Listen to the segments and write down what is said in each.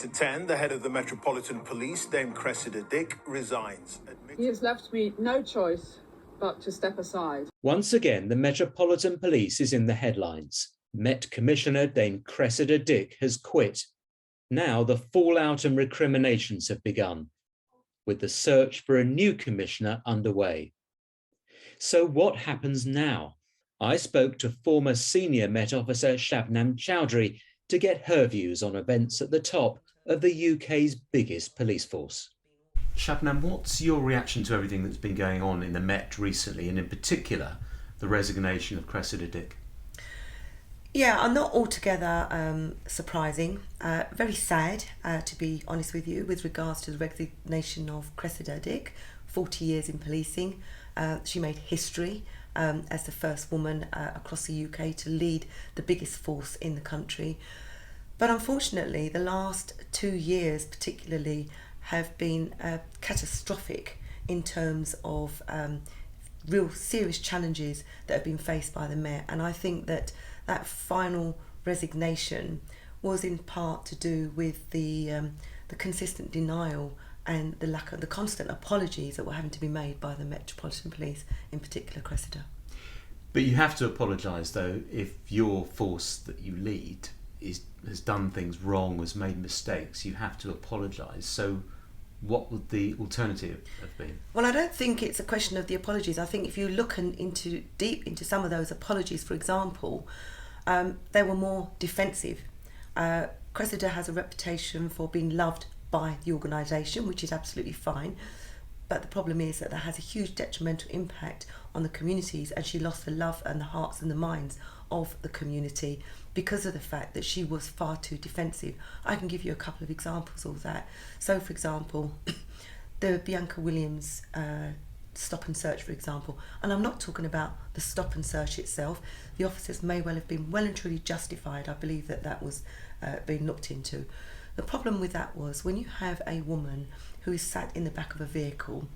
to 10, the head of the Metropolitan Police, Dame Cressida Dick, resigns. He has left me no choice but to step aside. Once again, the Metropolitan Police is in the headlines. Met Commissioner Dame Cressida Dick has quit. Now the fallout and recriminations have begun, with the search for a new commissioner underway. So what happens now? I spoke to former senior Met Officer Shabnam Chaudhri to get her views on events at the top of the UK's biggest police force. Shabnam, what's your reaction to everything that's been going on in the Met recently, and in particular, the resignation of Cressida Dick? Yeah, not altogether surprising. Very sad, to be honest with you, with regards to the resignation of Cressida Dick. 40 years in policing. She made history as the first woman across the UK to lead the biggest force in the country. But unfortunately, the last 2 years particularly have been catastrophic in terms of real serious challenges that have been faced by the Met. And I think that final resignation was in part to do with the consistent denial and the constant apologies that were having to be made by the Metropolitan Police, in particular Cressida. But you have to apologise, though, if your force that you lead has done things wrong, has made mistakes. You have to apologise. So what would the alternative have been? Well, I don't think it's a question of the apologies. I think if you look deep into some of those apologies, for example, they were more defensive. Cressida has a reputation for being loved by the organisation, which is absolutely fine. But the problem is that has a huge detrimental impact on the communities, and she lost the love and the hearts and the minds of the community because of the fact that she was far too defensive. I can give you a couple of examples of that. So, for example, the Bianca Williams stop and search, for example, and I'm not talking about the stop and search itself. The officers may well have been well and truly justified. I believe that was being looked into. The problem with that was when you have a woman who is sat in the back of a vehicle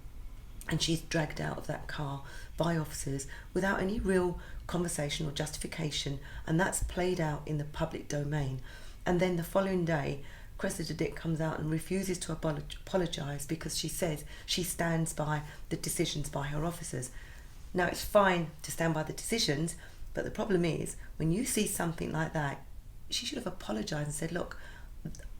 and she's dragged out of that car by officers without any real conversation or justification, and that's played out in the public domain. And then the following day, Cressida Dick comes out and refuses to apologise because she says she stands by the decisions by her officers. Now, it's fine to stand by the decisions, but the problem is when you see something like that, she should have apologised and said, look,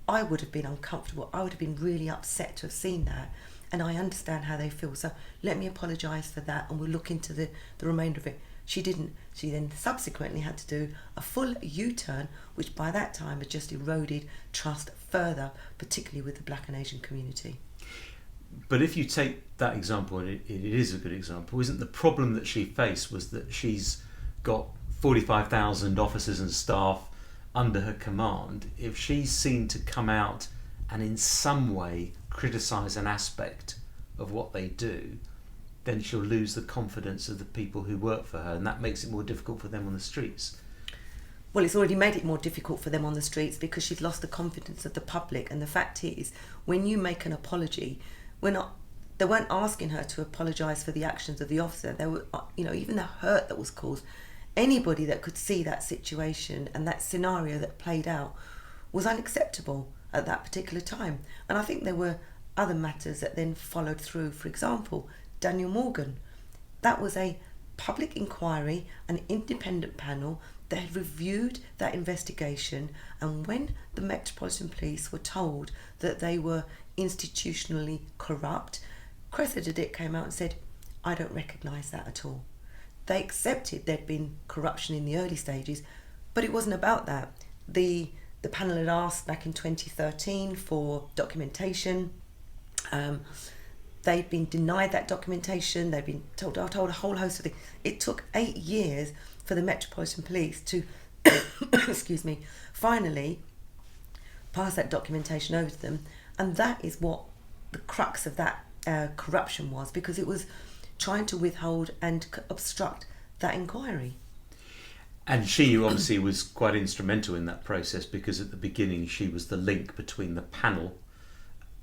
I would have been uncomfortable. I would have been really upset to have seen that, and I understand how they feel. So let me apologise for that, and we'll look into the remainder of it. She didn't. She then subsequently had to do a full U-turn, which by that time had just eroded trust further, particularly with the Black and Asian community. But if you take that example, and it is a good example, isn't the problem that she faced was that she's got 45,000 officers and staff under her command? If she's seen to come out and in some way criticise an aspect of what they do, then she'll lose the confidence of the people who work for her, and that makes it more difficult for them on the streets. Well, it's already made it more difficult for them on the streets because she's lost the confidence of the public. And the fact is, when you make an apology, they weren't asking her to apologise for the actions of the officer. They were, even the hurt that was caused. Anybody that could see that situation and that scenario that played out was unacceptable at that particular time. And I think there were other matters that then followed through. For example, Daniel Morgan. That was a public inquiry, an independent panel that had reviewed that investigation, and when the Metropolitan Police were told that they were institutionally corrupt, Cressida Dick came out and said, I don't recognise that at all. They accepted there'd been corruption in the early stages, but it wasn't about that. The panel had asked back in 2013 for documentation. They'd been denied that documentation. They'd been told a whole host of things. It took 8 years for the Metropolitan Police to, finally pass that documentation over to them. And that is what the crux of that corruption was, because it was trying to withhold and obstruct that inquiry. And she obviously was quite instrumental in that process, because at the beginning she was the link between the panel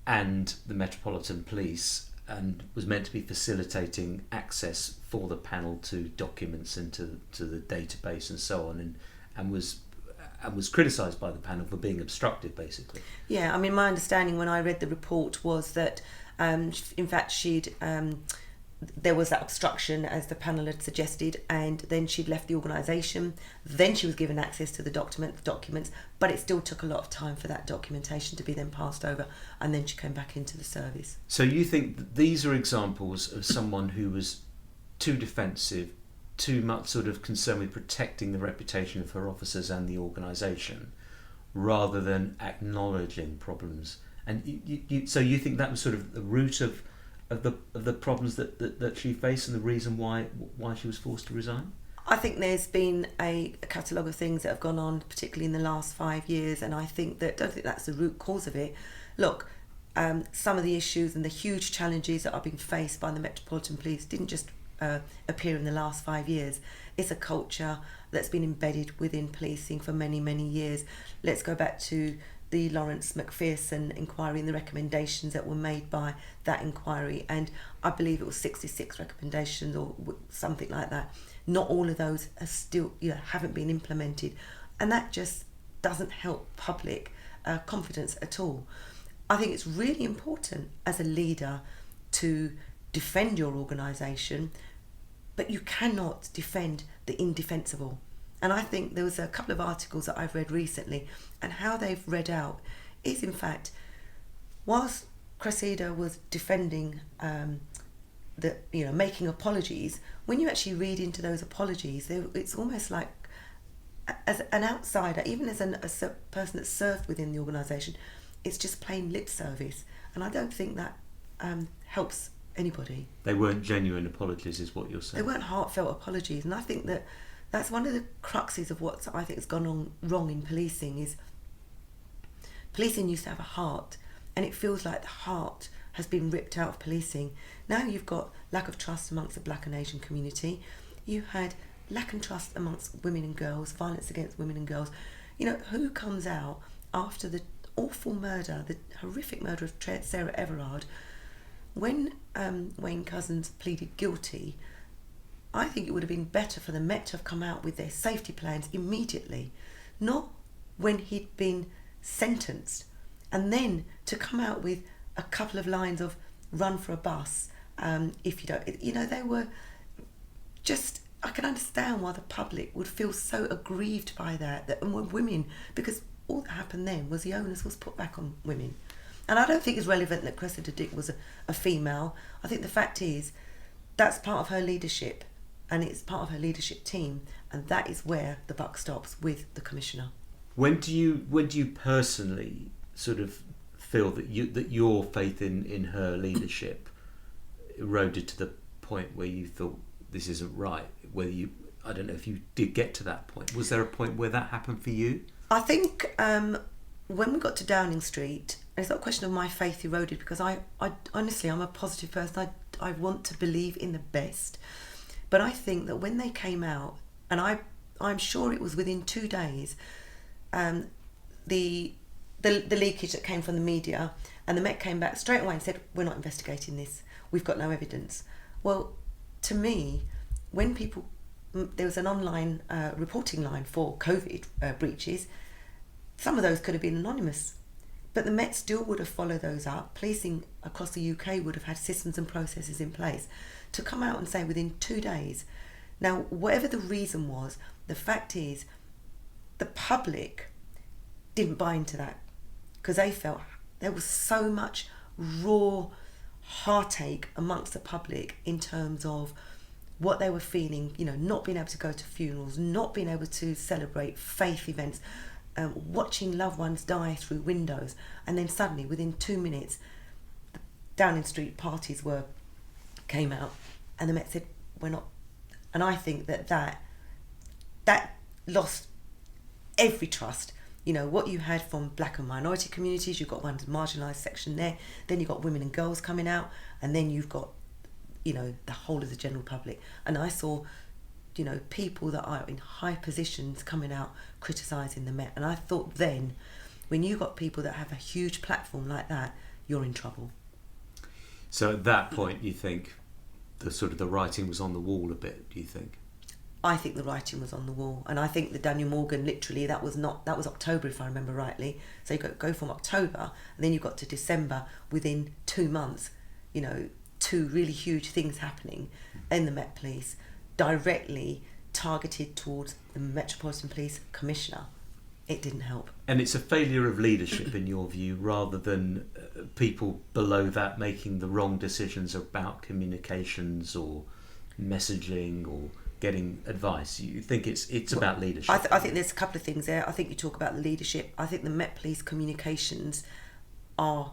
and the Metropolitan Police, and was meant to be facilitating access for the panel to documents and to the database and so on, and was and was criticised by the panel for being obstructive, basically. Yeah, I mean, my understanding when I read the report was that, in fact, there was that obstruction, as the panel had suggested, and then she'd left the organisation. Then she was given access to the documents, but it still took a lot of time for that documentation to be then passed over, and then she came back into the service. So you think that these are examples of someone who was too defensive, too much sort of concerned with protecting the reputation of her officers and the organisation, rather than acknowledging problems? And so you think that was sort of the root of the problems that she faced, and the reason why she was forced to resign? I think there's been a catalogue of things that have gone on, particularly in the last 5 years, and I don't think that's the root cause of it. Look, some of the issues and the huge challenges that are being faced by the Metropolitan Police didn't just appear in the last 5 years. It's a culture that's been embedded within policing for many, many years. Let's go back to the Lawrence McPherson inquiry and the recommendations that were made by that inquiry, and I believe it was 66 recommendations or something like that. Not all of those are still, haven't been implemented, and that just doesn't help public confidence at all. I think it's really important as a leader to defend your organisation, but you cannot defend the indefensible. And I think there was a couple of articles that I've read recently, and how they've read out is, in fact, whilst Cressida was defending making apologies, when you actually read into those apologies, it's almost like, as an outsider, even as a person that served within the organisation, it's just plain lip service. And I don't think that helps anybody. They weren't genuine apologies, is what you're saying? They weren't heartfelt apologies, and I think that's one of the cruxes of what I think has gone on wrong in policing. Is policing used to have a heart, and it feels like the heart has been ripped out of policing. Now you've got lack of trust amongst the Black and Asian community. You had lack of trust amongst women and girls, violence against women and girls. Who comes out after the awful murder, the horrific murder of Sarah Everard? When Wayne Couzens pleaded guilty, I think it would have been better for the Met to have come out with their safety plans immediately, not when he'd been sentenced, and then to come out with a couple of lines of run for a bus if you don't. They were just, I can understand why the public would feel so aggrieved by that and were women, because all that happened then was the onus was put back on women. And I don't think it's relevant that Cressida Dick was a female. I think the fact is that's part of her leadership, and it's part of her leadership team, and that is where the buck stops with the commissioner. When do you personally sort of feel that your faith in her leadership eroded to the point where you thought this isn't right? I don't know if you did get to that point. Was there a point where that happened for you? I think when we got to Downing Street, it's not a question of my faith eroded, because I honestly, I'm a positive person. I want to believe in the best. But I think that when they came out, and I'm sure it was within 2 days, the leakage that came from the media, and the Met came back straight away and said, we're not investigating this. We've got no evidence. Well, to me, when there was an online reporting line for COVID breaches, some of those could have been anonymous. But the Met still would have followed those up. Policing across the UK would have had systems and processes in place to come out and say within 2 days. Now, whatever the reason was, the fact is the public didn't buy into that, because they felt there was so much raw heartache amongst the public in terms of what they were feeling, not being able to go to funerals, not being able to celebrate faith events, watching loved ones die through windows, and then suddenly within 2 minutes the Downing Street parties came out, and the Met said we're not. And I think that lost every trust. What you had from black and minority communities, you've got one marginalised section there, then you've got women and girls coming out, and then you've got the whole of the general public. And I saw people that are in high positions coming out criticising the Met. And I thought then, when you got people that have a huge platform like that, you're in trouble. So at that point, you think the writing was on the wall a bit, do you think? I think the writing was on the wall, and I think the Daniel Morgan, literally, that was October, if I remember rightly. So you go from October, and then you got to December. Within 2 months, you know, 2 really huge things happening in the Met Police, directly targeted towards the Metropolitan Police Commissioner. It didn't help. And it's a failure of leadership, in your view, rather than people below that making the wrong decisions about communications or messaging or getting advice. You think it's about leadership? I think there's a couple of things there. I think you talk about the leadership. I think the Met Police communications are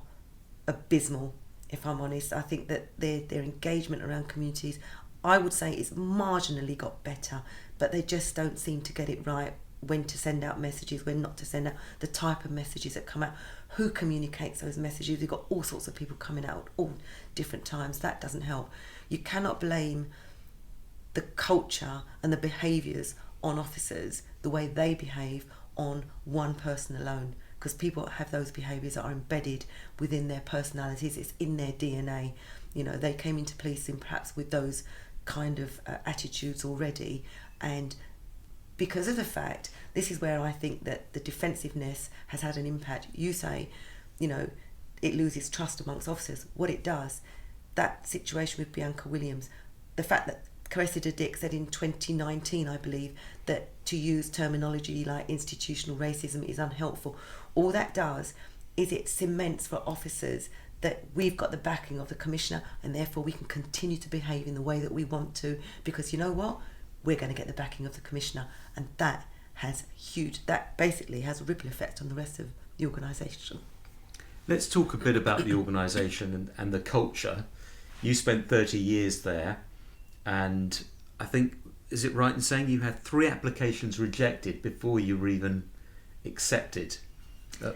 abysmal, if I'm honest. I think that their engagement around communities, I would say, it's marginally got better, but they just don't seem to get it right. When to send out messages, when not to send out, the type of messages that come out, who communicates those messages. We've got all sorts of people coming out at all different times. That doesn't help. You cannot blame the culture and the behaviours on officers, the way they behave, on one person alone, because people have those behaviours that are embedded within their personalities. It's in their DNA. You know, they came into policing perhaps with those kind of attitudes already, and because of the fact, this is where I think that the defensiveness has had an impact. You say, you know, it loses trust amongst officers. What it does, that situation with Bianca Williams, the fact that Cressida Dick said in 2019, I believe, that to use terminology like institutional racism is unhelpful. All that does is it cements for officers that we've got the backing of the Commissioner, and therefore we can continue to behave in the way that we want to, because you know what? We're going to get the backing of the Commissioner, and that basically has a ripple effect on the rest of the organisation. Let's talk a bit about the organisation and the culture. You spent 30 years there, and I think, is it right in saying you had 3 applications rejected before you were even accepted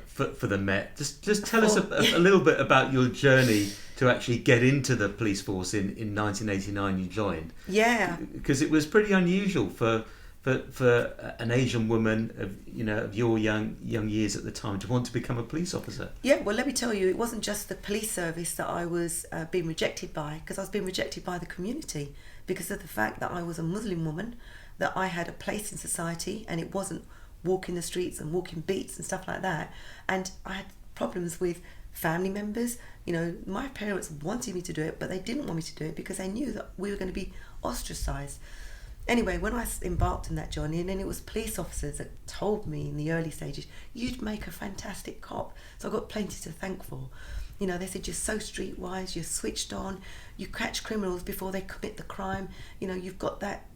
for the Met? Just tell us a little bit about your journey to actually get into the police force in 1989. You joined. Yeah. Because it was pretty unusual for an Asian woman of your young years at the time to want to become a police officer. Yeah, well, let me tell you, it wasn't just the police service that I was being rejected by, because I was being rejected by the community because of the fact that I was a Muslim woman, that I had a place in society, and it wasn't walking the streets and walking beats and stuff like that. And I had problems with family members. You know, my parents wanted me to do it, but they didn't want me to do it because they knew that we were going to be ostracised. Anyway, when I embarked on that journey, and then it was police officers that told me in the early stages, you'd make a fantastic cop. So I got plenty to thank for. You know, they said, you're so streetwise, you're switched on, you catch criminals before they commit the crime. You know, you've got that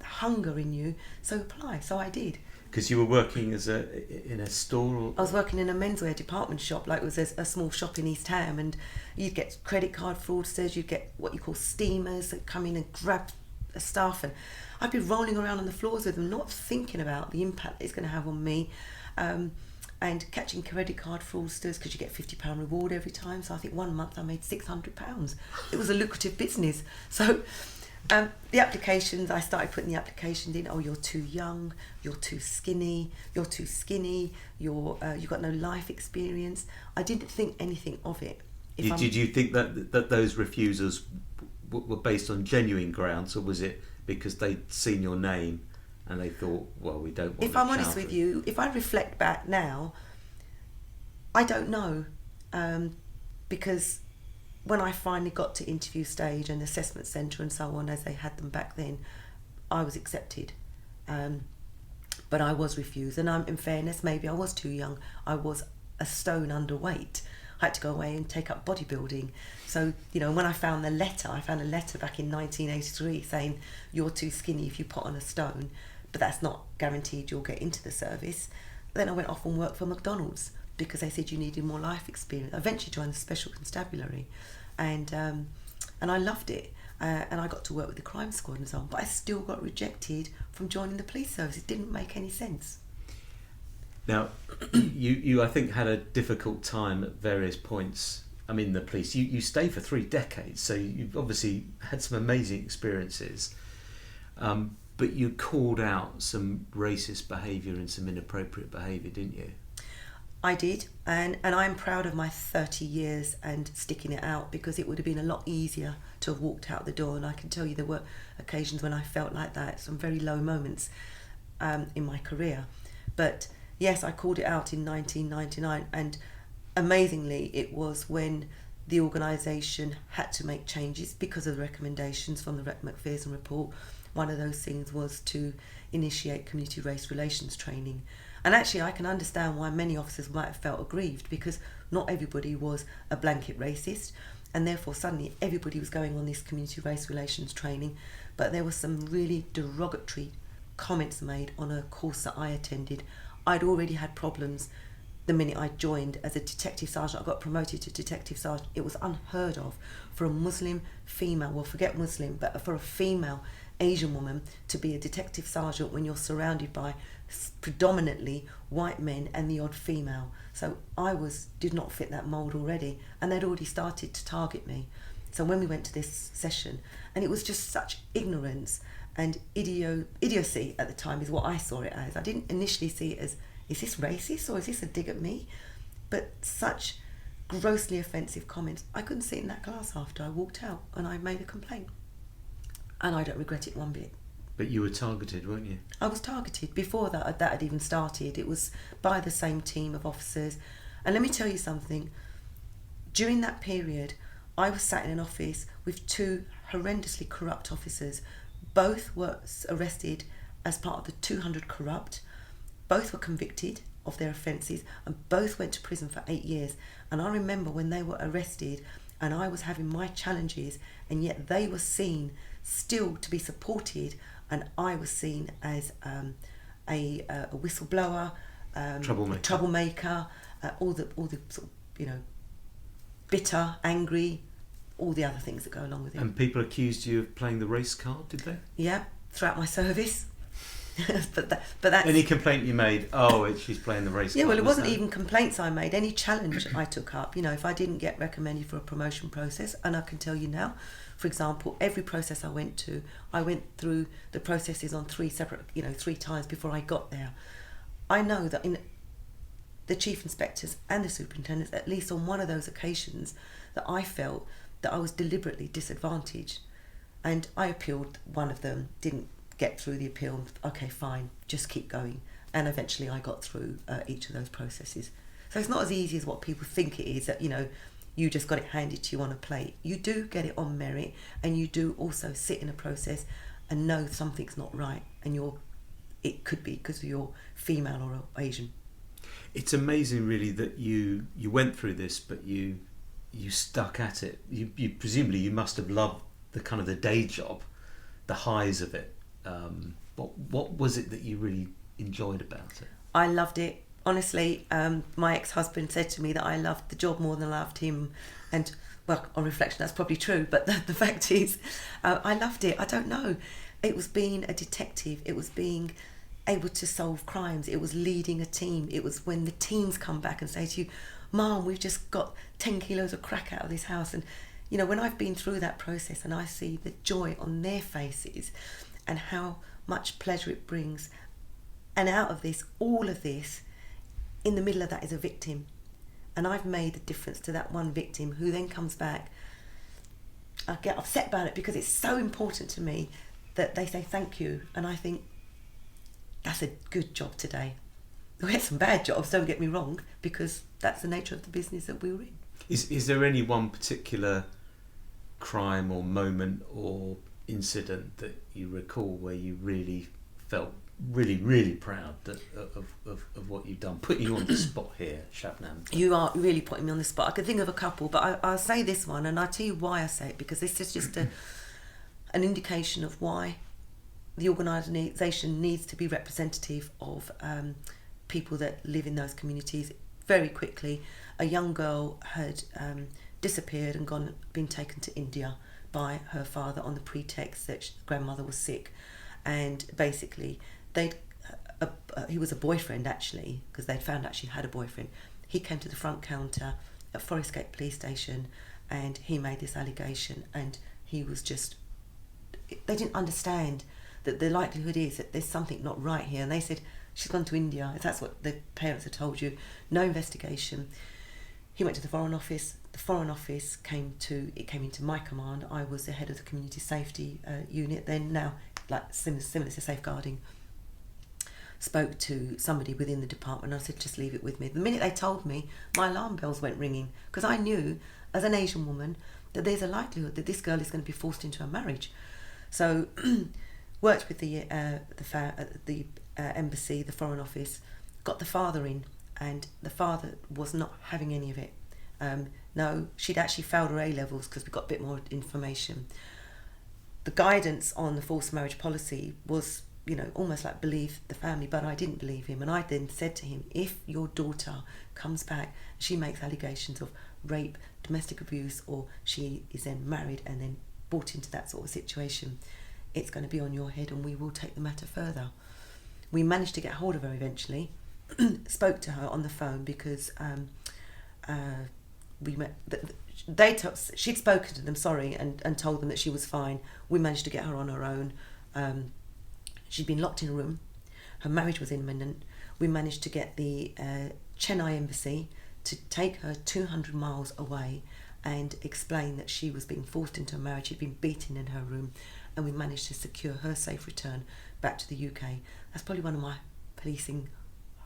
hunger in you, so apply. So I did. Because you were working in a store? I was working in a menswear department shop, like it was a small shop in East Ham, and you'd get credit card fraudsters, you'd get what you call steamers that come in and grab the stuff, and I'd be rolling around on the floors with them, not thinking about the impact it's going to have on me, and catching credit card fraudsters, because you get £50 reward every time. So I think one month I made £600. It was a lucrative business. So the applications, I started putting the applications in. Oh, you're too young, you're too skinny, you've got no life experience. I didn't think anything of it. Did you think that those refusals were based on genuine grounds, or was it because they'd seen your name and they thought, well, we don't want to? If I'm honest with you, if I reflect back now, I don't know, because when I finally got to interview stage and assessment centre and so on, as they had them back then, I was accepted. But I was refused. And in fairness, maybe I was too young. I was a stone underweight. I had to go away and take up bodybuilding. So, you know, when I found a letter back in 1983 saying, you're too skinny if you put on a stone, but that's not guaranteed you'll get into the service. Then I went off and worked for McDonald's, because they said you needed more life experience. I eventually joined the Special Constabulary, and I loved it. And I got to work with the crime squad and so on, but I still got rejected from joining the police service. It didn't make any sense. Now, you I think had a difficult time at various points. I mean, the police, you stayed for 3 decades, so you've obviously had some amazing experiences. But you called out some racist behaviour and some inappropriate behaviour, didn't you? I did, and I'm proud of my 30 years and sticking it out, because it would have been a lot easier to have walked out the door. And I can tell you there were occasions when I felt like that, some very low moments in my career. But yes, I called it out in 1999, and amazingly it was when the organisation had to make changes because of the recommendations from the McPherson report. One of those things was to initiate community race relations training. And actually I can understand why many officers might have felt aggrieved, because not everybody was a blanket racist, and therefore suddenly everybody was going on this community race relations training. But there were some really derogatory comments made on a course that I attended. I'd already had problems the minute I joined as a detective sergeant. I got promoted to detective sergeant. It was unheard of for a Muslim female, well, forget Muslim, but for a female Asian woman to be a detective sergeant when you're surrounded by predominantly white men and the odd female. So I did not fit that mould already, and they'd already started to target me. So when we went to this session, and it was just such ignorance and idiocy at the time is what I saw it as. I didn't initially see it as, is this racist or is this a dig at me? But such grossly offensive comments. I couldn't sit in that class after I walked out, and I made a complaint. And I don't regret it one bit. But you were targeted, weren't you? I was targeted. Before that had even started. It was by the same team of officers. And let me tell you something. During that period, I was sat in an office with two horrendously corrupt officers. Both were arrested as part of the 200 corrupt. Both were convicted of their offences, and both went to prison for 8 years. And I remember when they were arrested and I was having my challenges, and yet they were seen still to be supported, and I was seen as a whistleblower, troublemaker, all the sort of, bitter, angry, all the other things that go along with it. And people accused you of playing the race card, did they? Yeah, throughout my service. but that's... Any complaint you made, she's playing the race card. Yeah, well, it wasn't even complaints I made. Any challenge I took up, if I didn't get recommended for a promotion process, and I can tell you now, for example, every process I went through the processes on three times before I got there. I know that in the chief inspectors and the superintendents, at least on one of those occasions, that I felt that I was deliberately disadvantaged. And I appealed one of them, didn't get through the appeal. Okay, fine, just keep going. And eventually I got through each of those processes. So it's not as easy as what people think it is, that, you just got it handed to you on a plate. You do get it on merit, and you do also sit in a process and know something's not right, and it could be because you're female or Asian. It's amazing, really, that you went through this, but you stuck at it. You presumably you must have loved the day job, the highs of it. What was it that you really enjoyed about it? I loved it. Honestly, my ex-husband said to me that I loved the job more than I loved him, and well, on reflection that's probably true, but the fact is I loved it. I don't know, it was being a detective, it was being able to solve crimes, it was leading a team, it was when the teams come back and say to you, Mom, we've just got 10 kilos of crack out of this house. And when I've been through that process and I see the joy on their faces and how much pleasure it brings, and out of this, all of this, in the middle of that is a victim, and I've made a difference to that one victim who then comes back. I get upset about it because it's so important to me that they say thank you, and I think that's a good job today. We had some bad jobs, don't get me wrong, because that's the nature of the business that we were in. Is there any one particular crime or moment or incident that you recall where you really felt really proud of what you've done? Putting you on the spot here, Shabnam. You are really putting me on the spot. I could think of a couple, but I'll say this one, and I'll tell you why I say it, because this is just an indication of why the organisation needs to be representative of people that live in those communities. Very quickly, a young girl had disappeared and been taken to India by her father on the pretext that grandmother was sick, and basically he was a boyfriend actually, because they'd found out she had a boyfriend. He came to the front counter at Forest Gate Police Station and he made this allegation, and he was just, they didn't understand that the likelihood is that there's something not right here, and they said she's gone to India, if that's what the parents had told you. No investigation. He went to the Foreign Office. The Foreign Office came into my command. I was the head of the community safety unit then, now like similar to safeguarding. Spoke to somebody within the department and I said, just leave it with me. The minute they told me, my alarm bells went ringing, because I knew as an Asian woman that there's a likelihood that this girl is going to be forced into a marriage. So worked with the embassy, the Foreign Office, got the father in, and the father was not having any of it. No, she'd actually failed her A-levels because we got a bit more information. The guidance on the forced marriage policy was, you know, almost like believe the family, but I didn't believe him. And I then said to him, if your daughter comes back, she makes allegations of rape, domestic abuse, or she is then married and then brought into that sort of situation, it's going to be on your head and we will take the matter further. We managed to get hold of her eventually, spoke to her on the phone because we met. She'd spoken to them, and told them that she was fine. We managed to get her on her own. She'd been locked in a room. Her marriage was imminent. We managed to get the Chennai embassy to take her 200 miles away and explain that she was being forced into a marriage. She'd been beaten in her room, and we managed to secure her safe return back to the UK. That's probably one of my policing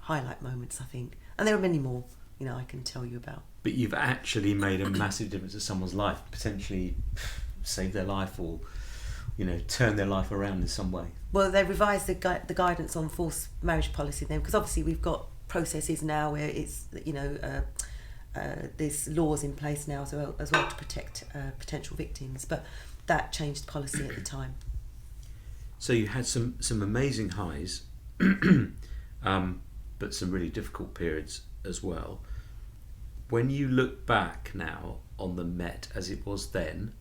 highlight moments, I think. And there are many more, you know, I can tell you about. But you've actually made a massive difference to someone's life, potentially saved their life or, you know, turn their life around in some way. Well, they revised the guidance on forced marriage policy then, because obviously we've got processes now where it's, you know, there's laws in place now as well to protect potential victims, but that changed policy at the time. So you had some amazing highs, but some really difficult periods as well. When you look back now on the Met as it was then,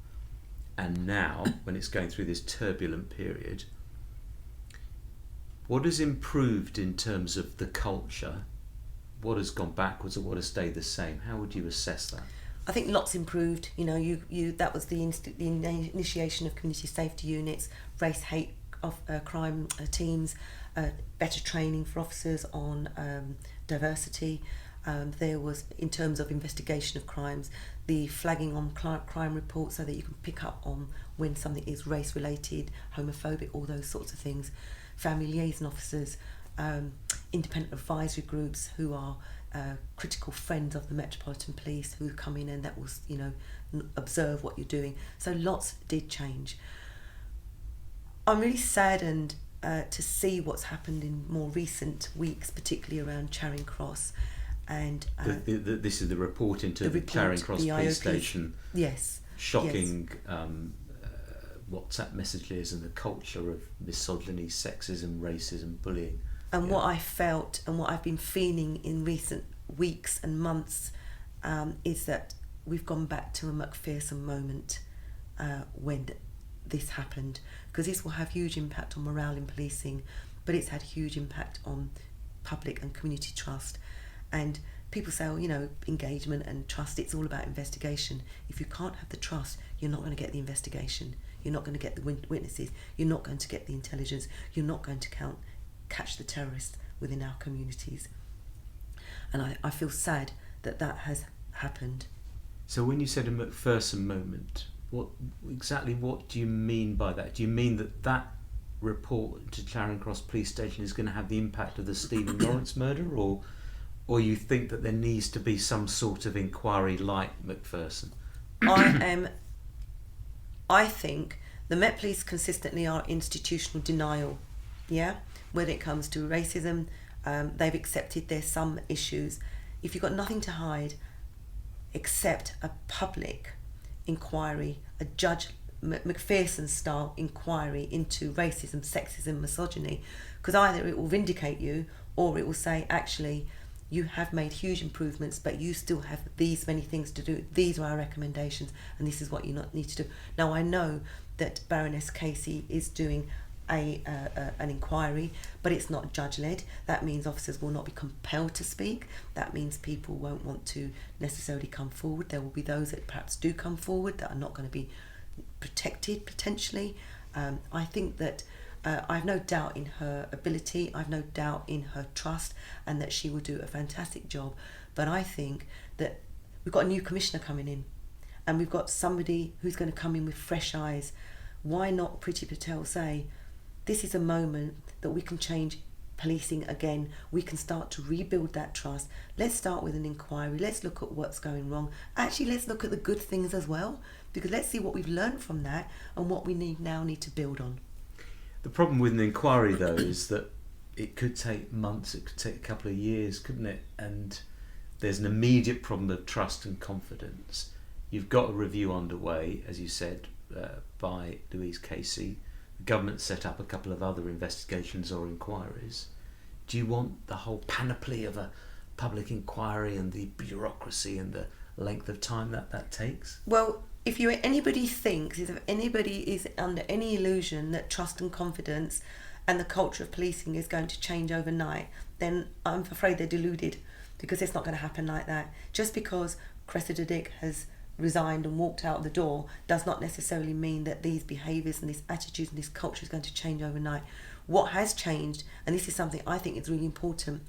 and now when it's going through this turbulent period, what has improved in terms of the culture? What has gone backwards, or what has stayed the same? How would you assess that? I think lots improved. You know, you that was the initiation of community safety units, race hate crime teams, better training for officers on diversity. There was, in terms of investigation of crimes, the flagging on crime reports so that you can pick up on when something is race related, homophobic, all those sorts of things. Family liaison officers, independent advisory groups who are critical friends of the Metropolitan Police who come in and that will, you know, observe what you're doing. So lots did change. I'm really saddened to see what's happened in more recent weeks, particularly around Charing Cross. And this is the report into the Charing Cross Police Station. Yes. Shocking WhatsApp messages and the culture of misogyny, sexism, racism, bullying. And what I felt and what I've been feeling in recent weeks and months is that we've gone back to a Macpherson moment when this happened, because this will have huge impact on morale in policing, but it's had huge impact on public and community trust. And people say, oh, you know, engagement and trust, it's all about investigation. If you can't have the trust, you're not going to get the investigation. You're not going to get the witnesses. You're not going to get the intelligence. You're not going to catch the terrorists within our communities. And I feel sad that that has happened. So when you said a Macpherson moment, what do you mean by that? Do you mean that report to Charing Cross Police Station is going to have the impact of the Stephen Lawrence murder, or you think that there needs to be some sort of inquiry like Macpherson? I think the Met Police consistently are institutional denial, yeah? When it comes to racism, they've accepted there's some issues. If you've got nothing to hide, accept a public inquiry, a Judge Macpherson-style inquiry into racism, sexism, misogyny, because either it will vindicate you or it will say, actually, you have made huge improvements, but you still have these many things to do. These are our recommendations, and this is what you need to do. Now, I know that Baroness Casey is doing an inquiry, but it's not judge-led. That means officers will not be compelled to speak. That means people won't want to necessarily come forward. There will be those that perhaps do come forward that are not going to be protected, potentially. I think that I have no doubt in her ability, I have no doubt in her trust, and that she will do a fantastic job. But I think that we've got a new commissioner coming in, and we've got somebody who's going to come in with fresh eyes. Why not Priti Patel say, this is a moment that we can change policing again. We can start to rebuild that trust. Let's start with an inquiry. Let's look at what's going wrong. Actually, let's look at the good things as well, because let's see what we've learned from that and what we now need to build on. The problem with an inquiry, though, is that it could take months, it could take a couple of years, couldn't it? And there's an immediate problem of trust and confidence. You've got a review underway, as you said, by Louise Casey. The government set up a couple of other investigations or inquiries. Do you want the whole panoply of a public inquiry and the bureaucracy and the length of time that takes? Well, if anybody is under any illusion that trust and confidence and the culture of policing is going to change overnight, then I'm afraid they're deluded, because it's not going to happen like that. Just because Cressida Dick has resigned and walked out the door does not necessarily mean that these behaviours and these attitudes and this culture is going to change overnight. What has changed, and this is something I think is really important,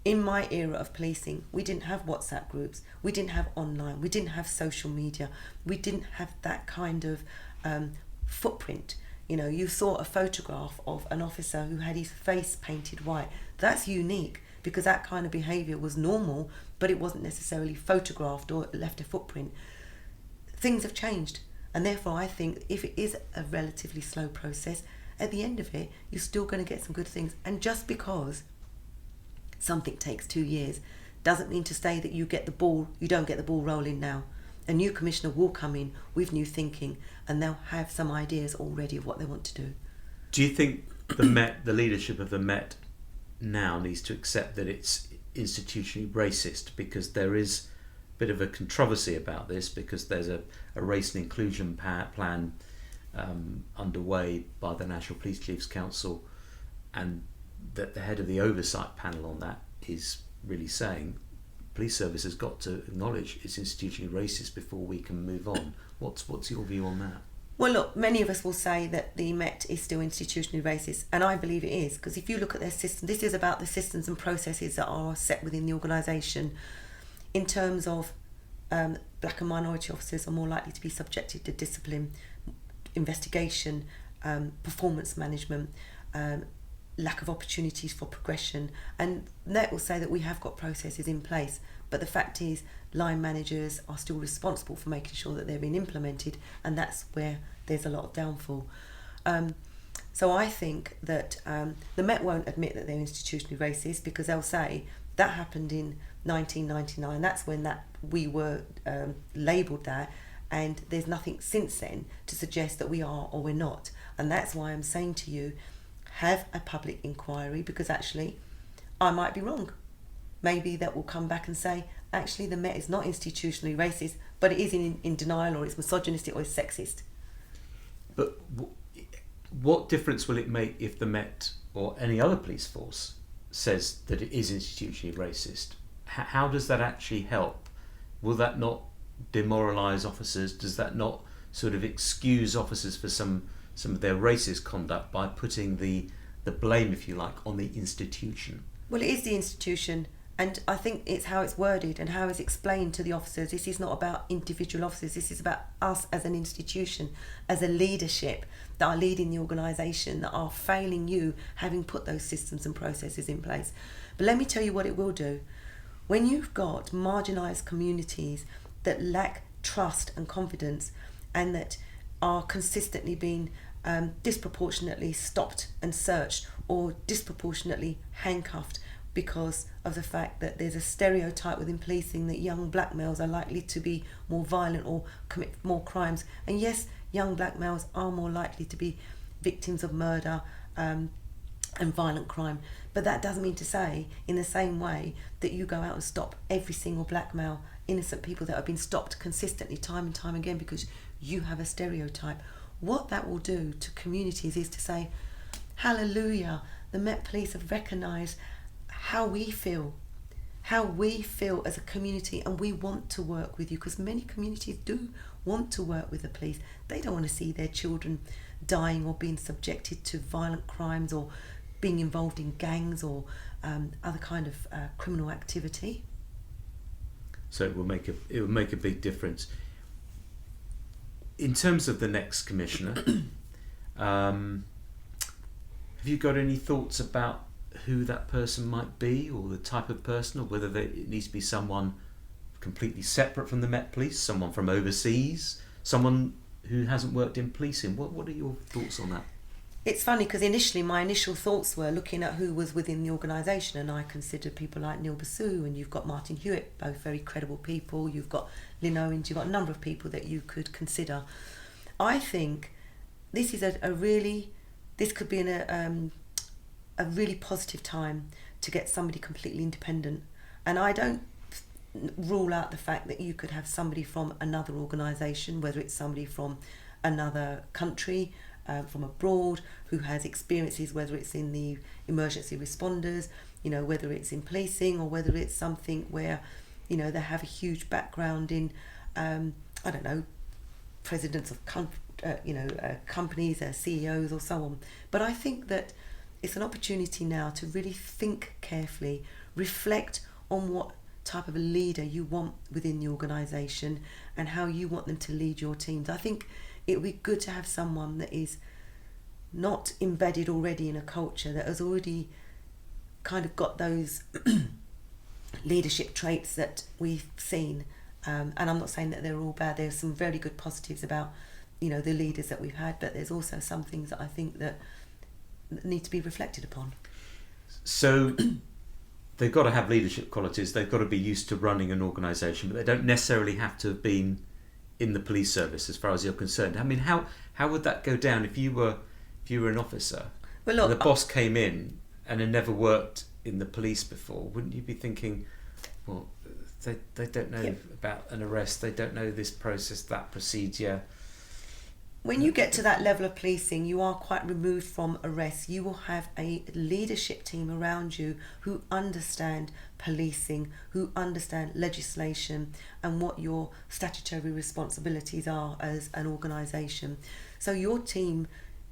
in my era of policing, we didn't have WhatsApp groups, we didn't have online, we didn't have social media, we didn't have that kind of footprint. You know, you saw a photograph of an officer who had his face painted white. That's unique, because that kind of behaviour was normal, but it wasn't necessarily photographed or left a footprint. Things have changed, and therefore I think if it is a relatively slow process, at the end of it, you're still going to get some good things. And just because something takes 2 years doesn't mean to say that you don't get the ball rolling now. A new commissioner will come in with new thinking, and they'll have some ideas already of what they want to do. Do you think the leadership of the Met now needs to accept that it's institutionally racist? Because there is a bit of a controversy about this, because there's a race and inclusion plan underway by the National Police Chiefs Council, and that the head of the oversight panel on that is really saying police service has got to acknowledge it's institutionally racist before we can move on. What's your view on that? Well, look, many of us will say that the Met is still institutionally racist, and I believe it is, because if you look at their system, this is about the systems and processes that are set within the organisation. In terms of black and minority officers are more likely to be subjected to discipline, investigation, performance management, lack of opportunities for progression, and that will say that we have got processes in place, but the fact is line managers are still responsible for making sure that they're being implemented, and that's where there's a lot of downfall. So I think that the Met won't admit that they're institutionally racist, because they'll say that happened in 1999, that's when we were labelled that, and there's nothing since then to suggest that we are or we're not. And that's why I'm saying to you, have a public inquiry, because actually I might be wrong. Maybe that will come back and say, actually the Met is not institutionally racist, but it is in denial, or it's misogynistic, or it's sexist. But what difference will it make if the Met or any other police force says that it is institutionally racist? How does that actually help? Will that not demoralise officers? Does that not sort of excuse officers for some of their racist conduct by putting the blame, if you like, on the institution? Well, it is the institution, and I think it's how it's worded and how it's explained to the officers. This is not about individual officers, this is about us as an institution, as a leadership that are leading the organisation, that are failing you, having put those systems and processes in place. But let me tell you what it will do. When you've got marginalised communities that lack trust and confidence, and that are consistently being disproportionately stopped and searched, or disproportionately handcuffed because of the fact that there's a stereotype within policing that young black males are likely to be more violent or commit more crimes. And yes, young black males are more likely to be victims of murder and violent crime, but that doesn't mean to say in the same way that you go out and stop every single black male, innocent people that have been stopped consistently time and time again because you have a stereotype. What that will do to communities is to say, hallelujah, the Met Police have recognised how we feel as a community, and we want to work with you, because many communities do want to work with the police. They don't want to see their children dying or being subjected to violent crimes or being involved in gangs or other kind of criminal activity. So it will make a big difference. In terms of the next commissioner, have you got any thoughts about who that person might be, or the type of person, or whether it needs to be someone completely separate from the Met Police, someone from overseas, someone who hasn't worked in policing? What are your thoughts on that? It's funny because initially my initial thoughts were looking at who was within the organisation, and I considered people like Neil Basu, and you've got Martin Hewitt, both very credible people. You've got Lynn Owens, you've got a number of people that you could consider. I think this is this could be a really positive time to get somebody completely independent. And I don't rule out the fact that you could have somebody from another organisation, whether it's somebody from another country, from abroad, who has experiences, whether it's in the emergency responders, whether it's in policing, or whether it's something where, they have a huge background in, presidents of companies, CEOs or so on. But I think that it's an opportunity now to really think carefully, reflect on what type of a leader you want within the organisation and how you want them to lead your teams. I think it would be good to have someone that is not embedded already in a culture, that has already kind of got those leadership traits that we've seen. And I'm not saying that they're all bad. There's some very good positives about, the leaders that we've had, but there's also some things that I think that need to be reflected upon. So they've got to have leadership qualities. They've got to be used to running an organisation, but they don't necessarily have to have been in the police service, as far as you're concerned. I mean, how would that go down if you were an officer? Well, look, and the boss came in and had never worked in the police before? Wouldn't you be thinking, well, they don't know about an arrest, they don't know this process, that procedure? When you get to that level of policing, you are quite removed from arrests. You will have a leadership team around you who understand policing, who understand legislation and what your statutory responsibilities are as an organisation. So your team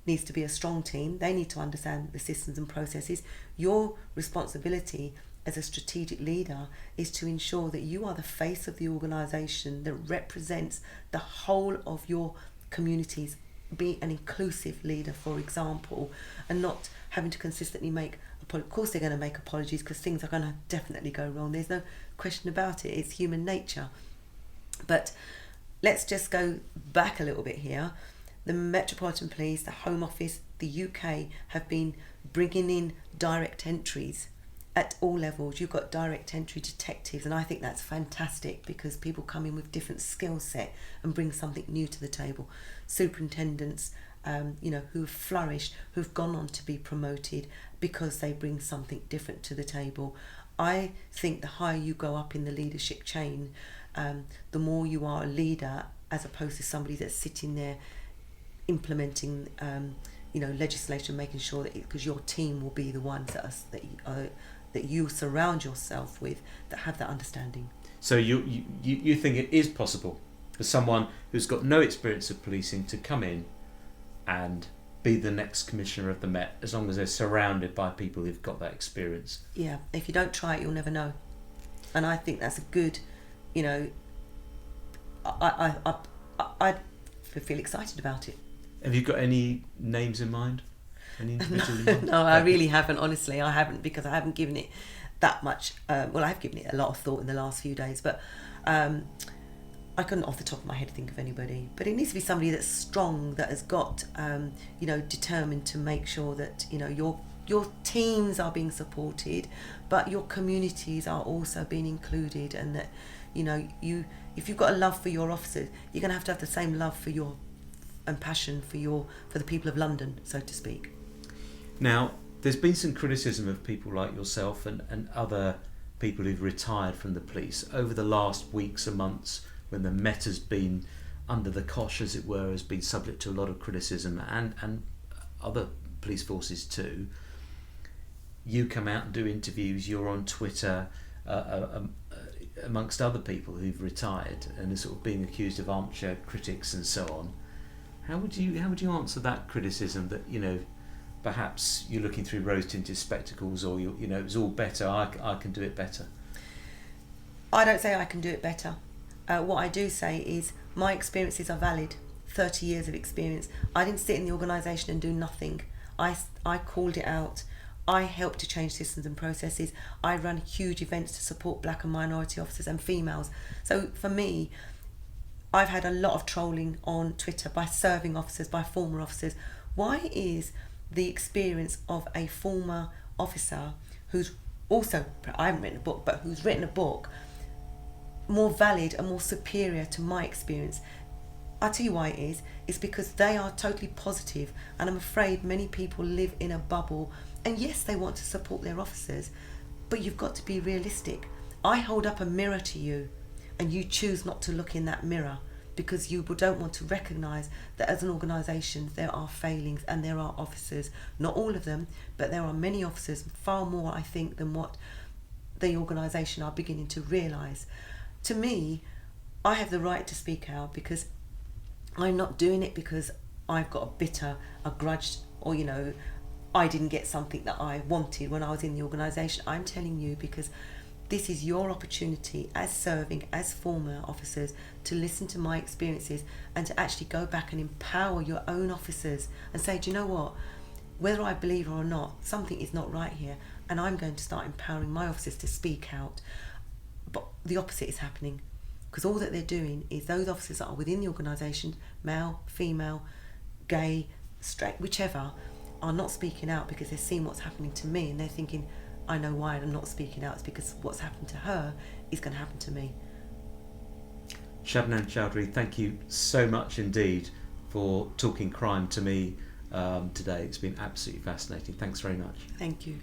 needs to be a strong team. They need to understand the systems and processes. Your responsibility as a strategic leader is to ensure that you are the face of the organisation that represents the whole of your communities. Be an inclusive leader, for example, and not having to consistently make apologies. Of course they're going to make apologies because things are going to definitely go wrong. There's no question about it. It's human nature. But let's just go back a little bit here. The Metropolitan Police, the Home Office, the UK have been bringing in direct entries at all levels. You've got direct entry detectives, and I think that's fantastic because people come in with different skill set and bring something new to the table. Superintendents, who've flourished, who've gone on to be promoted because they bring something different to the table. I think the higher you go up in the leadership chain, the more you are a leader as opposed to somebody that's sitting there implementing legislation, making sure that because your team will be the ones that you surround yourself with that have that understanding. So you think it is possible for someone who's got no experience of policing to come in and be the next commissioner of the Met, as long as they're surrounded by people who've got that experience? Yeah, if you don't try it, you'll never know. And I think that's a good, I feel excited about it. Have you got any names in mind? Any individual in mind? No, I really haven't, honestly. I haven't, because I haven't given it that much. Well, I've given it a lot of thought in the last few days, but I couldn't off the top of my head think of anybody. But it needs to be somebody that's strong, that has got, determined to make sure that, your teams are being supported, but your communities are also being included, and that, if you've got a love for your officers, you're going to have the same love for your and passion for the people of London, so to speak. Now, there's been some criticism of people like yourself and other people who've retired from the police over the last weeks and months, when the Met has been under the cosh, as it were, has been subject to a lot of criticism, and other police forces too. You come out and do interviews, you're on Twitter, amongst other people who've retired and are sort of being accused of armchair critics and so on. How would you answer that criticism that, perhaps you're looking through rose-tinted spectacles, or it was all better, I can do it better? I don't say I can do it better. What I do say is my experiences are valid. 30 years of experience. I didn't sit in the organisation and do nothing. I called it out. I helped to change systems and processes. I run huge events to support black and minority officers and females. So for me, I've had a lot of trolling on Twitter by serving officers, by former officers. Why is the experience of a former officer who's also, I haven't written a book, but who's written a book, more valid and more superior to my experience? I'll tell you why it is. It's because they are totally positive, and I'm afraid many people live in a bubble. And yes, they want to support their officers, but you've got to be realistic. I hold up a mirror to you, and you choose not to look in that mirror because you don't want to recognise that as an organisation there are failings and there are officers, not all of them, but there are many officers, far more I think than what the organisation are beginning to realise. To me, I have the right to speak out because I'm not doing it because I've got a grudge, or I didn't get something that I wanted when I was in the organisation. I'm telling you because this is your opportunity as serving, as former officers, to listen to my experiences and to actually go back and empower your own officers and say, do you know what? Whether I believe or not, something is not right here, and I'm going to start empowering my officers to speak out. But the opposite is happening, because all that they're doing is those officers that are within the organisation, male, female, gay, straight, whichever, are not speaking out because they're seeing what's happening to me, and they're thinking, I know why I'm not speaking out. It's because what's happened to her is going to happen to me. Shabnam Chaudhri, thank you so much indeed for talking crime to me today. It's been absolutely fascinating. Thanks very much. Thank you.